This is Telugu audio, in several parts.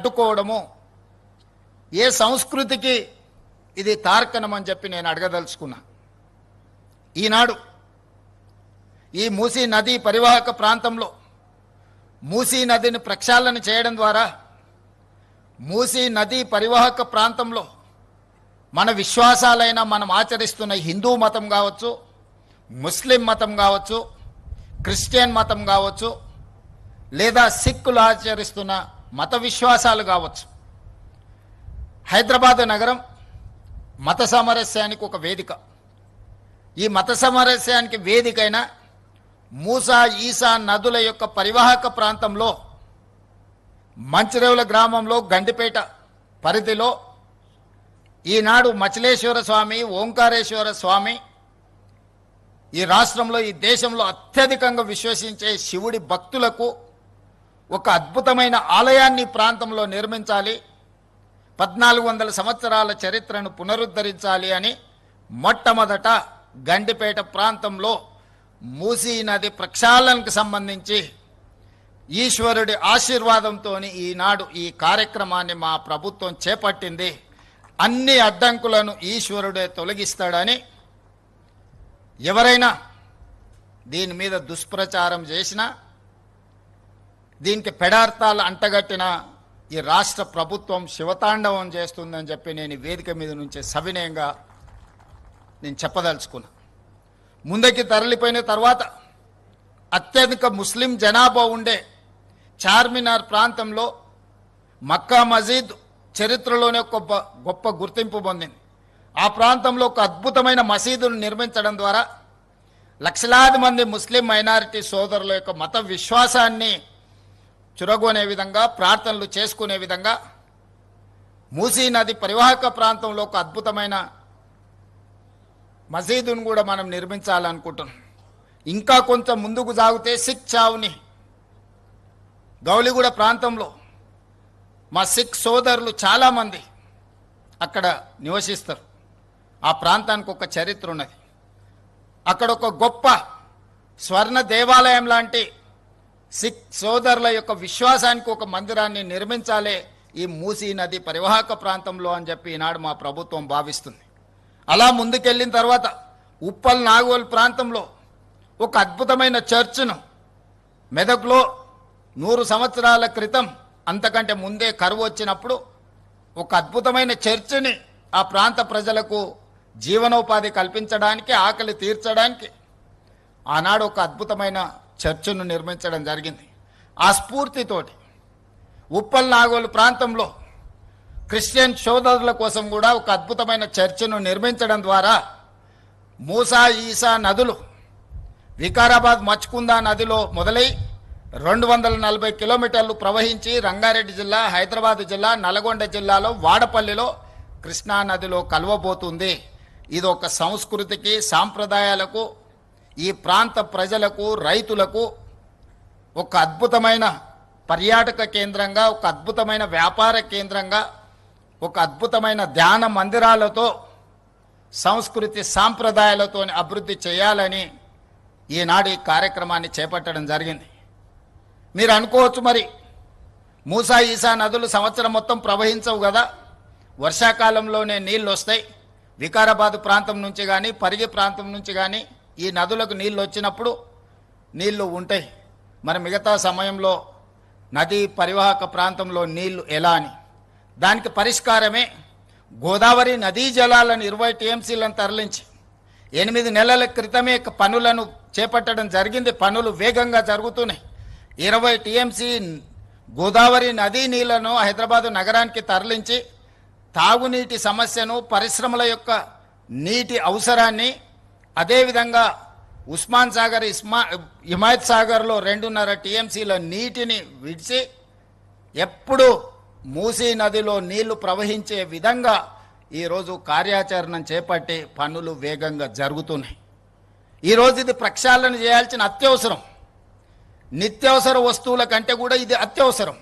అడ్డుకోవడము ఏ సంస్కృతికి ఇది తార్కణం అని చెప్పి నేను అడగదలుచుకున్నా. ఈనాడు ఈ మూసీ నదీ పరివాహక ప్రాంతంలో మూసీ నదిని ప్రక్షాళన చేయడం ద్వారా మూసీ నదీ పరివాహక ప్రాంతంలో మన విశ్వాసాలైన మనం ఆచరిస్తున్న హిందూ మతం కావచ్చు, ముస్లిం మతం కావచ్చు, క్రిస్టియన్ మతం కావచ్చు, లేదా సిక్కులు ఆచరిస్తున్న మత విశ్వాసాలు కావచ్చు, హైదరాబాద్ నగరం మత సామరస్యానికి ఒక వేదిక. ఈ మత సామరస్యానికి వేదికైన మూసా ఈసా నదుల యొక్క పరివాహక ప్రాంతంలో మంచిరేవుల గ్రామంలో గండిపేట పరిధిలో ఈనాడు మచిలేశ్వర స్వామి, ఓంకారేశ్వర స్వామి ఈ రాష్ట్రంలో ఈ దేశంలో అత్యధికంగా విశ్వసించే శివుడి భక్తులకు ఒక అద్భుతమైన ఆలయాన్ని ప్రాంతంలో నిర్మించాలి, 1400 సంవత్సరాల చరిత్రను పునరుద్ధరించాలి అని మొట్టమొదట గండిపేట ప్రాంతంలో మూసీ నది ప్రక్షాళనకు సంబంధించి ఈశ్వరుడి ఆశీర్వాదంతో ఈనాడు ఈ కార్యక్రమాన్ని మా ప్రభుత్వం చేపట్టింది. అన్ని అడ్డంకులను ఈశ్వరుడే తొలగిస్తాడని ఎవరైనా దీని మీద దుష్ప్రచారం చేసినా, దీనికి పెడార్థాలు అంటగట్టిన ఈ రాష్ట్ర ప్రభుత్వం శివతాండవం చేస్తుందని చెప్పి నేను వేదిక మీద నుంచి సవినయంగా నేను చెప్పదలుచుకున్నా. ముందుకి తరలిపోయిన తర్వాత అత్యధిక ముస్లిం జనాభా ఉండే చార్మినార్ ప్రాంతంలో మక్కా మసీద్ చరిత్రలోనే ఒక గొప్ప గుర్తింపు పొందింది. ఆ ప్రాంతంలో ఒక అద్భుతమైన మసీదును నిర్మించడం ద్వారా లక్షలాది మంది ముస్లిం మైనారిటీ సోదరుల యొక్క మత విశ్వాసాన్ని చురగొనే విధంగా, ప్రార్థనలు చేసుకునే విధంగా మూసీ నది పరివాహక ప్రాంతంలో ఒక అద్భుతమైన మసీదును కూడా మనం నిర్మించాలనుకుంటున్నాం. ఇంకా కొంచెం ముందుకు సాగితే సిక్ చావుని గౌలిగూడ ప్రాంతంలో మా సిక్ సోదరులు చాలామంది అక్కడ నివసిస్తారు. ఆ ప్రాంతానికి ఒక చరిత్ర ఉన్నది. అక్కడ ఒక గొప్ప స్వర్ణ దేవాలయం లాంటి సిక్ సోదరుల యొక్క విశ్వాసానికి ఒక మందిరాన్ని నిర్మించాలి ఈ మూసీ నది పరివాహక ప్రాంతంలో అని చెప్పి ఈనాడు మా ప్రభుత్వం భావిస్తుంది. అలా ముందుకెళ్ళిన తర్వాత ఉప్పల్ నాగోల్ ప్రాంతంలో ఒక అద్భుతమైన చర్చ్ను మెదక్లో 100 సంవత్సరాల క్రితం, అంతకంటే ముందే కరువు వచ్చినప్పుడు ఒక అద్భుతమైన చర్చిని ఆ ప్రాంత ప్రజలకు జీవనోపాధి కల్పించడానికి, ఆకలి తీర్చడానికి ఆనాడు ఒక అద్భుతమైన చర్చ్ను నిర్మించడం జరిగింది. ఆ స్ఫూర్తితోటి ఉప్పల్ నాగోలు ప్రాంతంలో క్రిస్టియన్ సోదరుల కోసం కూడా ఒక అద్భుతమైన చర్చ్ను నిర్మించడం ద్వారా మూసా ఈసా నదులు వికారాబాద్ మచ్కుందా నదిలో మొదలై 240 కిలోమీటర్లు ప్రవహించి రంగారెడ్డి జిల్లా, హైదరాబాద్ జిల్లా, నల్గొండ జిల్లాలో వాడపల్లిలో కృష్ణా నదిలో కలవబోతుంది. ఇది ఒక సంస్కృతికి, సాంప్రదాయాలకు, ఈ ప్రాంత ప్రజలకు, రైతులకు ఒక అద్భుతమైన పర్యాటక కేంద్రంగా, ఒక అద్భుతమైన వ్యాపార కేంద్రంగా, ఒక అద్భుతమైన ధ్యాన మందిరాలతో, సంస్కృతి సాంప్రదాయాలతో అభివృద్ధి చేయాలని ఈనాడు ఈ కార్యక్రమాన్ని చేపట్టడం జరిగింది. మీరు అనుకోవచ్చు, మరి మూసా ఈసా నదులు సంవత్సరం మొత్తం ప్రవహించవు కదా, వర్షాకాలంలోనే నీళ్ళు వస్తాయి. వికారాబాద్ ప్రాంతం నుంచి కానీ, పరిగి ప్రాంతం నుంచి కానీ ఈ నదులకు నీళ్ళు వచ్చినప్పుడు నీళ్లు ఉంటాయి. మరి మిగతా సమయంలో నదీ పరివాహక ప్రాంతంలో నీళ్లు ఎలా అని, దానికి పరిష్కారమే గోదావరి నదీ జలాలను 20 టీఎంసీలను తరలించి 8 నెలల క్రితమే పనులను చేపట్టడం జరిగింది. పనులు వేగంగా జరుగుతున్నాయి. 20 టీఎంసీ గోదావరి నదీ నీళ్లను హైదరాబాదు నగరానికి తరలించి తాగునీటి సమస్యను, పరిశ్రమల యొక్క నీటి అవసరాన్ని, అదేవిధంగా ఉస్మాన్ సాగర్, హిమాయత్ సాగర్లో 2.5 టీఎంసీల నీటిని విడిచి ఎప్పుడు మూసీ నదిలో నీళ్లు ప్రవహించే విధంగా ఈరోజు కార్యాచరణ చేపట్టి పనులు వేగంగా జరుగుతున్నాయి. ఈరోజు ఇది ప్రక్షాళన చేయాల్సిన అత్యవసరం. నిత్యావసర వస్తువుల కంటే కూడా ఇది అత్యవసరం.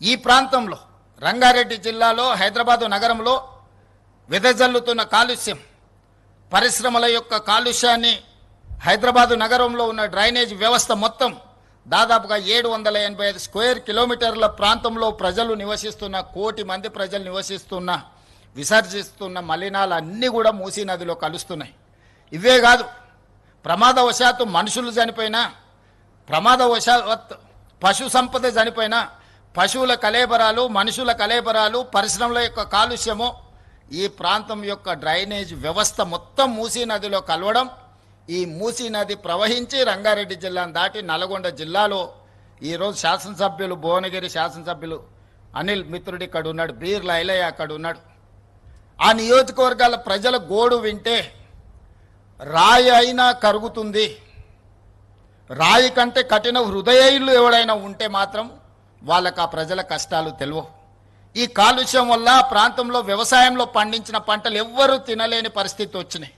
ఈ ప్రాంతంలో రంగారెడ్డి జిల్లాలో, హైదరాబాదు నగరంలో వెదజల్లుతున్న కాలుష్యం, పరిశ్రమల యొక్క కాలుష్యాన్ని, హైదరాబాదు నగరంలో ఉన్న డ్రైనేజ్ వ్యవస్థ మొత్తం దాదాపుగా 785 స్క్వేర్ కిలోమీటర్ల ప్రాంతంలో ప్రజలు నివసిస్తున్న, కోటి మంది ప్రజలు నివసిస్తున్న, విసర్జిస్తున్న మలినాలు అన్నీ కూడా మూసీ నదిలో కలుస్తున్నాయి. ఇవే కాదు, ప్రమాదవశాత్తు మనుషులు చనిపోయినా, ప్రమాదవశాత్తు పశు సంపద చనిపోయినా, పశువుల కలేబరాలు, మనుషుల కలేబరాలు, పరిశ్రమల యొక్క కాలుష్యము, ఈ ప్రాంతం యొక్క డ్రైనేజ్ వ్యవస్థ మొత్తం మూసీ నదిలో కలవడం, ఈ మూసీ నది ప్రవహించి రంగారెడ్డి జిల్లాను దాటి నల్గొండ జిల్లాలో ఈరోజు శాసనసభ్యులు, భువనగిరి శాసనసభ్యులు అనిల్ మిత్రుడు ఇక్కడ ఉన్నాడు, బీర్ల ఐలయ్య అక్కడ ఉన్నాడు. ఆ నియోజకవర్గాల ప్రజల గోడు వింటే రాయి అయినా కరుగుతుంది. రాయి కంటే కఠిన హృదయులు ఎవడైనా ఉంటే మాత్రం వాళ్ళకు ఆ ప్రజల కష్టాలు తెలియవు. ఈ కాలుష్యం వల్ల ప్రాంతంలో వ్యవసాయంలో పండించిన పంటలు ఎవ్వరూ తినలేని పరిస్థితి వచ్చినాయి.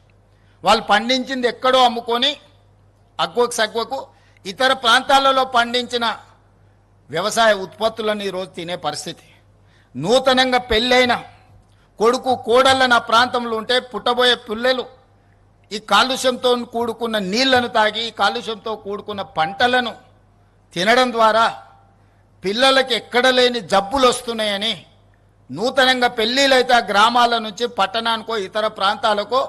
వాళ్ళు పండించింది ఎక్కడో అమ్ముకొని అగ్వకు సగ్వకు ఇతర ప్రాంతాలలో పండించిన వ్యవసాయ ఉత్పత్తులను ఈరోజు తినే పరిస్థితి. నూతనంగా పెళ్ళైన కొడుకు కోడళ్ళ నా ప్రాంతంలో ఉంటే పుట్టబోయే పిల్లలు ఈ కాలుష్యంతో కూడుకున్న నీళ్లను తాగి, ఈ కాలుష్యంతో కూడుకున్న పంటలను తినడం ద్వారా పిల్లలకి ఎక్కడ లేని జబ్బులు వస్తున్నాయని నూతనంగా పెళ్ళిళ్ళైతే ఆ గ్రామాల నుంచి పట్టణానికో ఇతర ప్రాంతాలకో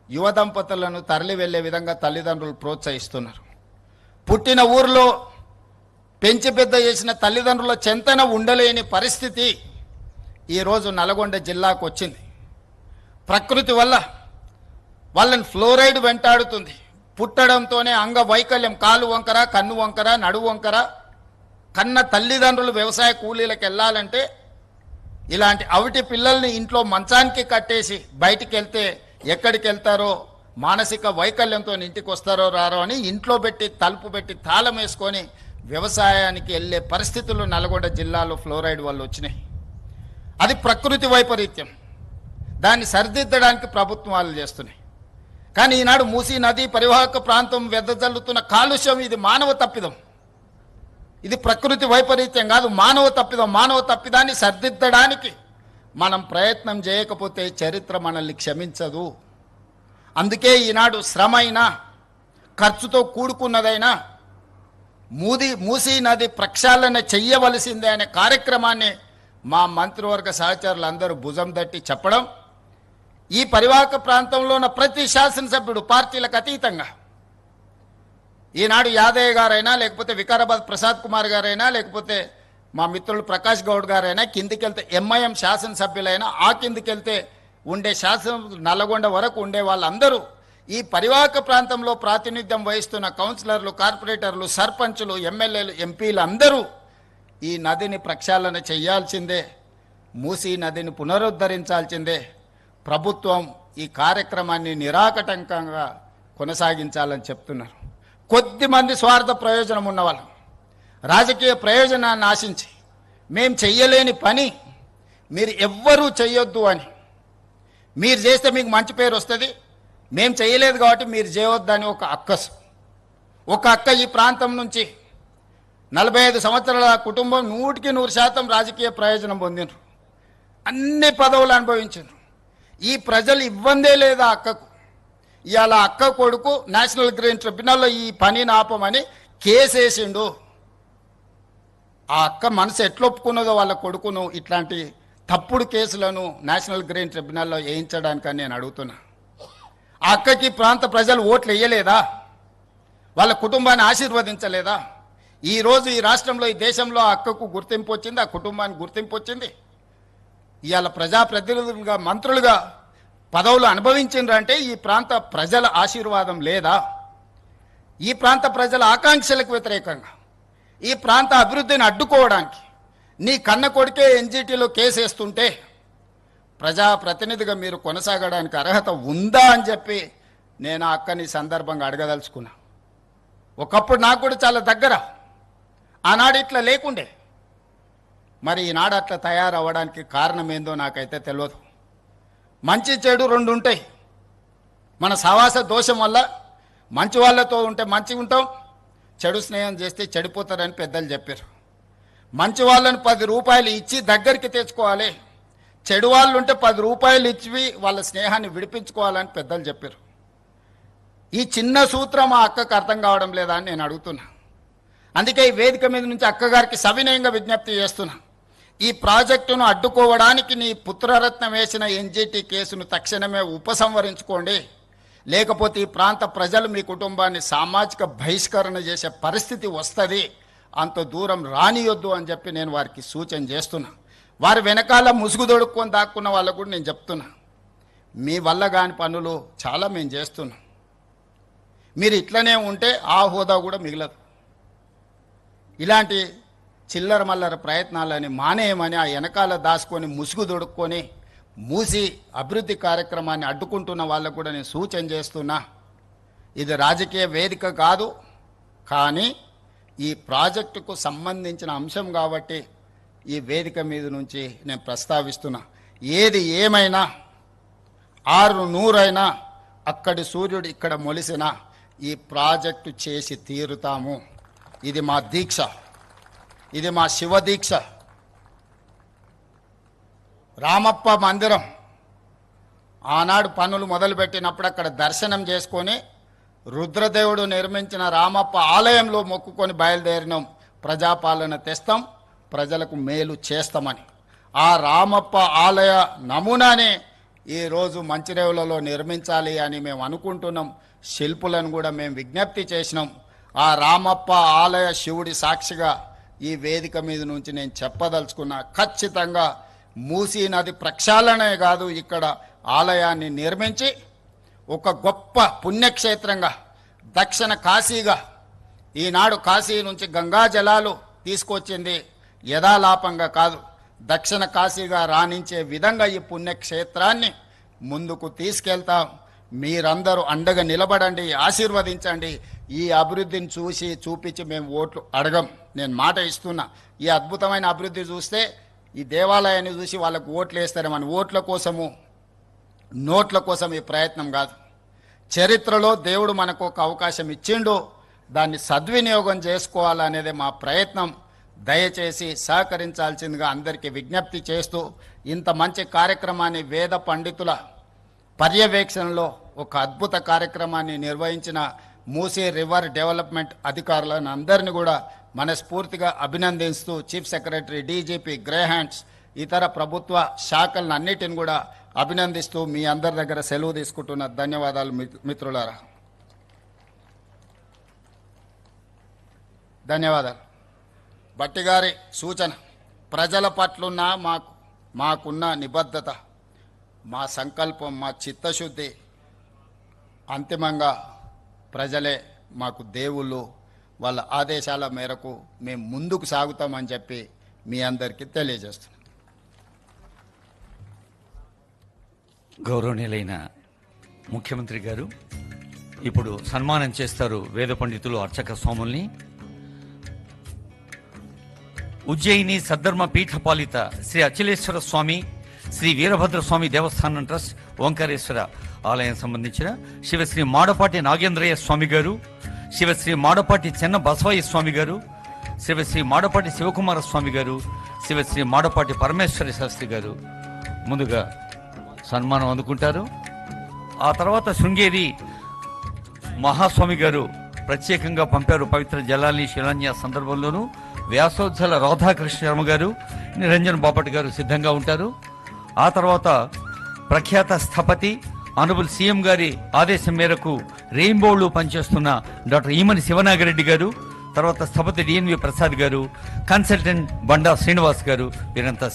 యువ దంపతులను తరలి వెళ్ళే విధంగా తల్లిదండ్రులు ప్రోత్సహిస్తున్నారు. పుట్టిన ఊర్లో పెంచి పెద్ద చేసిన తల్లిదండ్రుల చెంతన ఉండలేని పరిస్థితి ఈరోజు నల్గొండ జిల్లాకు వచ్చింది. ప్రకృతి వల్ల వాళ్ళని ఫ్లోరైడ్ వెంటాడుతుంది. పుట్టడంతోనే అంగవైకల్యం, కాలు వంకర, కన్ను వంకర, నడువు వంకర. కన్న తల్లిదండ్రులు వ్యవసాయ కూలీలకు వెళ్ళాలంటే ఇలాంటి అవిటి పిల్లల్ని ఇంట్లో మంచానికి కట్టేసి బయటికి వెళ్తే ఎక్కడికి వెళ్తారో, మానసిక వైకల్యంతో ఇంటికి వస్తారో రారో అని ఇంట్లో పెట్టి తలుపు పెట్టి తాళం వేసుకొని వ్యవసాయానికి వెళ్ళే పరిస్థితులు నల్గొండ జిల్లాలో ఫ్లోరైడ్ వల్ల వచ్చినాయి. అది ప్రకృతి వైపరీత్యం. దాన్ని సరిదిద్దడానికి ప్రభుత్వాలు చేస్తున్నాయి. కానీ ఈనాడు మూసీ నది పరివాహక ప్రాంతం వెదజల్లుతున్న కాలుష్యం ఇది మానవ తప్పిదం. ఇది ప్రకృతి వైపరీత్యం కాదు, మానవ తప్పిదం. మానవ తప్పిదాన్ని సరిదిద్దడానికి మనం ప్రయత్నం చేయకపోతే చరిత్ర మనల్ని క్షమించదు. అందుకే ఈనాడు శ్రమ అయినా, ఖర్చుతో కూడుకున్నదైనా మూసీ నది ప్రక్షాళన చెయ్యవలసిందే అనే కార్యక్రమాన్ని మా మంత్రివర్గ సహచరులందరూ భుజం తట్టి చెప్పడం, ఈ పరివాహక ప్రాంతంలో ఉన్న ప్రతి శాసనసభ్యుడు పార్టీలకు అతీతంగా, ఈనాడు యాదయ్య గారైనా, లేకపోతే వికారాబాద్ ప్రసాద్ కుమార్ గారైనా, లేకపోతే మా మిత్రులు ప్రకాష్ గౌడ్ గారైనా, కిందికెళ్తే ఎంఐఎం శాసనసభ్యులైనా, ఆ కిందికెళ్తే ఉండే నల్లగొండ వరకు ఉండే వాళ్ళందరూ ఈ పరివాహక ప్రాంతంలో ప్రాతినిధ్యం వహిస్తున్న కౌన్సిలర్లు, కార్పొరేటర్లు, సర్పంచులు, ఎమ్మెల్యేలు, ఎంపీలు అందరూ ఈ నదిని ప్రక్షాళన చేయాల్సిందే, మూసీ నదిని పునరుద్ధరించాల్సిందే. ప్రభుత్వం ఈ కార్యక్రమాన్ని నిరాకటంకంగా కొనసాగించాలని చెప్తున్నారు. కొద్దిమంది స్వార్థ ప్రయోజనం ఉన్నవాళ్ళు రాజకీయ ప్రయోజనాన్ని ఆశించి మేం చెయ్యలేని పని మీరు ఎవ్వరూ చెయ్యొద్దు అని, మీరు చేస్తే మీకు మంచి పేరు వస్తుంది, మేం చేయలేదు కాబట్టి మీరు చేయవద్దని ఒక అక్కసు. ఒక అక్క ఈ ప్రాంతం నుంచి 45 సంవత్సరాల కుటుంబం 100% రాజకీయ ప్రయోజనం పొందినారు, అన్ని పదవులు అనుభవించారు. ఈ ప్రజలు ఇవ్వందే లేదా అక్కకు. ఇవాళ అక్క కొడుకు నేషనల్ గ్రీన్ ట్రిబ్యునల్లో ఈ పనిని ఆపమని కేసేసిండు. ఆ అక్క మనసు ఎట్లొప్పుకున్నదో వాళ్ళ కొడుకును ఇట్లాంటి తప్పుడు కేసులను నేషనల్ గ్రీన్ ట్రిబ్యునల్లో వేయించడానికని నేను అడుగుతున్నా. ఆ అక్కకి ప్రాంత ప్రజలు ఓట్లు వేయలేదా? వాళ్ళ కుటుంబాన్ని ఆశీర్వదించలేదా? ఈరోజు ఈ రాష్ట్రంలో, ఈ దేశంలో ఆ అక్కకు గుర్తింపు వచ్చింది, ఆ కుటుంబానికి గుర్తింపు వచ్చింది. ఇవాళ ప్రజాప్రతినిధులుగా, మంత్రులుగా పదవులు అనుభవించిండ్రంటే ఈ ప్రాంత ప్రజల ఆశీర్వాదం లేదా? ఈ ప్రాంత ప్రజల ఆకాంక్షలకు వ్యతిరేకంగా, ఈ ప్రాంత అభివృద్ధిని అడ్డుకోవడానికి నీ కన్న కొడుకే ఎన్జిటిలో కేసు వేస్తుంటే ప్రజాప్రతినిధిగా మీరు కొనసాగడానికి అర్హత ఉందా అని చెప్పి నేను ఆ అక్కని సందర్భంగా అడగదలుచుకున్నా. ఒకప్పుడు నాకు కూడా చాలా దగ్గర, ఆనాడు ఇట్లా లేకుండే. మరి ఈనాడు అట్లా తయారవ్వడానికి కారణం ఏందో నాకైతే తెలియదు. మంచి చెడు రెండు ఉంటాయి. మన సహవాస దోషం వల్ల మంచి వాళ్ళతో ఉంటే మంచిగా ఉంటాం, చెడు స్నేహం చేస్తే చెడిపోతారని పెద్దలు చెప్పారు. మంచి వాళ్ళని 10 రూపాయలు ఇచ్చి దగ్గరికి తెచ్చుకోవాలి, చెడు వాళ్ళు ఉంటే 10 రూపాయలు ఇచ్చి వాళ్ళ స్నేహాన్ని విడిపించుకోవాలని పెద్దలు చెప్పారు. ఈ చిన్న సూత్రం ఆ అక్కకు అర్థం కావడం లేదా అని నేను అడుగుతున్నా. అందుకే ఈ వేదిక మీద నుంచి అక్కగారికి సవినయంగా విజ్ఞప్తి చేస్తున్నా, ఈ ప్రాజెక్టును అడ్డుకోవడానికి నీ పుత్రరత్నం వేసిన ఎన్జిటి కేసును తక్షణమే ఉపసంహరించుకోండి, లేకపోతే ఈ ప్రాంత ప్రజలు మీ కుటుంబాన్ని సామాజిక బహిష్కరణ చేసే పరిస్థితి వస్తుంది, అంత దూరం రానియొద్దు అని చెప్పి నేను వారికి సూచన చేస్తున్నా. వారి వెనకాల ముసుగు దొడుక్కొని దాక్కున్న వాళ్ళకు కూడా నేను చెప్తున్నా, మీ వల్ల కాని పనులు చాలా మేము చేస్తున్నాం. మీరు ఇట్లనే ఉంటే ఆ హోదా కూడా మిగలదు. ఇలాంటి చిల్లర మల్లర ప్రయత్నాలని మానేయమని ఆ వెనకాల దాచుకొని ముసుగు దొడుక్కొని మూసి అభివృద్ధి కార్యక్రమాన్ని అడ్డుకుంటున్న వాళ్ళకు కూడా నేను సూచన చేస్తున్నా. ఇది రాజకీయ వేదిక కాదు, కానీ ఈ ప్రాజెక్టుకు సంబంధించిన అంశం కాబట్టి ఈ వేదిక మీద నుంచి నేను ప్రస్తావిస్తున్నా. ఏది ఏమైనా 600 అక్కడి సూర్యుడు ఇక్కడ మొలిసిన ఈ ప్రాజెక్టు చేసి తీరుతాము. ఇది మా దీక్ష, ఇది మా శివ దీక్ష. రామప్ప మందిరం ఆనాడు పనులు మొదలుపెట్టినప్పుడు అక్కడ దర్శనం చేసుకొని రుద్రదేవుడు నిర్మించిన రామప్ప ఆలయంలో మొక్కుకొని బయలుదేరినాం. ప్రజాపాలన తెస్తాం, ప్రజలకు మేలు చేస్తామని. ఆ రామప్ప ఆలయ నమూనానే ఈరోజు మంచిరేవులలో నిర్మించాలి అని మేము అనుకుంటున్నాం. శిల్పులను కూడా మేము విజ్ఞప్తి చేసినాం. ఆ రామప్ప ఆలయ శివుడి సాక్షిగా ఈ వేదిక మీద నుంచి నేను చెప్పదలుచుకున్నా, ఖచ్చితంగా మూసీ నది ప్రక్షాళనే కాదు, ఇక్కడ ఆలయాన్ని నిర్మించి ఒక గొప్ప పుణ్యక్షేత్రంగా, దక్షిణ కాశీగా, ఈనాడు కాశీ నుంచి గంగా జలాలు తీసుకొచ్చింది యథాలాపంగా కాదు, దక్షిణ కాశీగా రాణించే విధంగా ఈ పుణ్యక్షేత్రాన్ని ముందుకు తీసుకెళ్తాం. మీరందరూ అండగా నిలబడండి, ఆశీర్వదించండి. ఈ అభివృద్ధిని చూసి చూపించి మేము ఓట్లు అడగం. నేను మాట ఇస్తున్నా, ఈ అద్భుతమైన అభివృద్ధి చూస్తే ఈ దేవాలయాన్ని చూసి వాళ్ళకు ఓట్లు వేస్తారు. మన ఓట్ల కోసము, నోట్ల కోసం ఈ ప్రయత్నం కాదు. చరిత్రలో దేవుడు మనకు ఒక అవకాశం ఇచ్చిండు, దాన్ని సద్వినియోగం చేసుకోవాలనేదే మా ప్రయత్నం. దయచేసి సహకరించాల్సిందిగా అందరికీ విజ్ఞప్తి చేస్తూ, ఇంత మంచి కార్యక్రమాన్ని వేద పండితుల పర్యవేక్షణలో ఒక అద్భుత కార్యక్రమాన్ని నిర్వహించిన మూసీ రివర్ డెవలప్మెంట్ అధికారులను అందరినీ కూడా మనస్ఫూర్తిగా అభినందిస్తూ, chief secretary, DGP, grey hands, ఇతర ప్రభుత్వ శాఖలను అన్నిటిని కూడా అభినందిస్తూ మీ అందరి దగ్గర సెలవు తీసుకుంటున్న. ధన్యవాదాలు మిత్రులారా, ధన్యవాదాలు. భట్టిగారి సూచన, ప్రజల పట్లున్న మాకున్న నిబద్ధత, మా సంకల్పం, మా చిత్తశుద్ధి, అంతిమంగా ప్రజలే మాకు దేవుళ్ళు. వాళ్ళ ఆదేశాల మేరకు మేము ముందుకు సాగుతామని చెప్పి మీ అందరికీ తెలియజేస్తున్నాం. గౌరవనీయులైన ముఖ్యమంత్రి గారు ఇప్పుడు సన్మానం చేస్తారు వేద పండితులు, అర్చక స్వాముల్ని. ఉజ్జయిని సద్ధర్మ పీఠపాలిత శ్రీ అచలేశ్వర స్వామి, శ్రీ వీరభద్ర స్వామి దేవస్థానం ట్రస్ట్, ఓంకారేశ్వర ఆలయం సంబంధించిన శివశ్రీ మాడపాటి నాగేంద్రయ్య స్వామి గారు, శివశ్రీ మాడపాటి చెన్న బసవయ్య స్వామి గారు, శివశ్రీ మాడపాటి శివకుమార స్వామి గారు, శివశ్రీ మాడపాటి పరమేశ్వర శాస్త్రి గారు ముందుగా సన్మానం అందుకుంటారు. ఆ తర్వాత శృంగేరి మహాస్వామి గారు ప్రత్యేకంగా పంపారు పవిత్ర జలాల్ని శిలాన్యాస సందర్భంలోనూ. వ్యాసోజ్జల రాధాకృష్ణ శర్మ గారు, నిరంజన్ బాపట్ గారు సిద్ధంగా ఉంటారు. ఆ తర్వాత ప్రఖ్యాత స్థపతి ఆనరబుల్ సీఎం గారి ఆదేశం మేరకు రెయిన్బోలు పనిచేస్తున్న డాక్టర్ ఈమని శివనాగిరెడ్డి గారు, తర్వాత స్థపతి డిఎన్వి ప్రసాద్ గారు, కన్సల్టెంట్ బండా శ్రీనివాస్ గారు, వీరంతా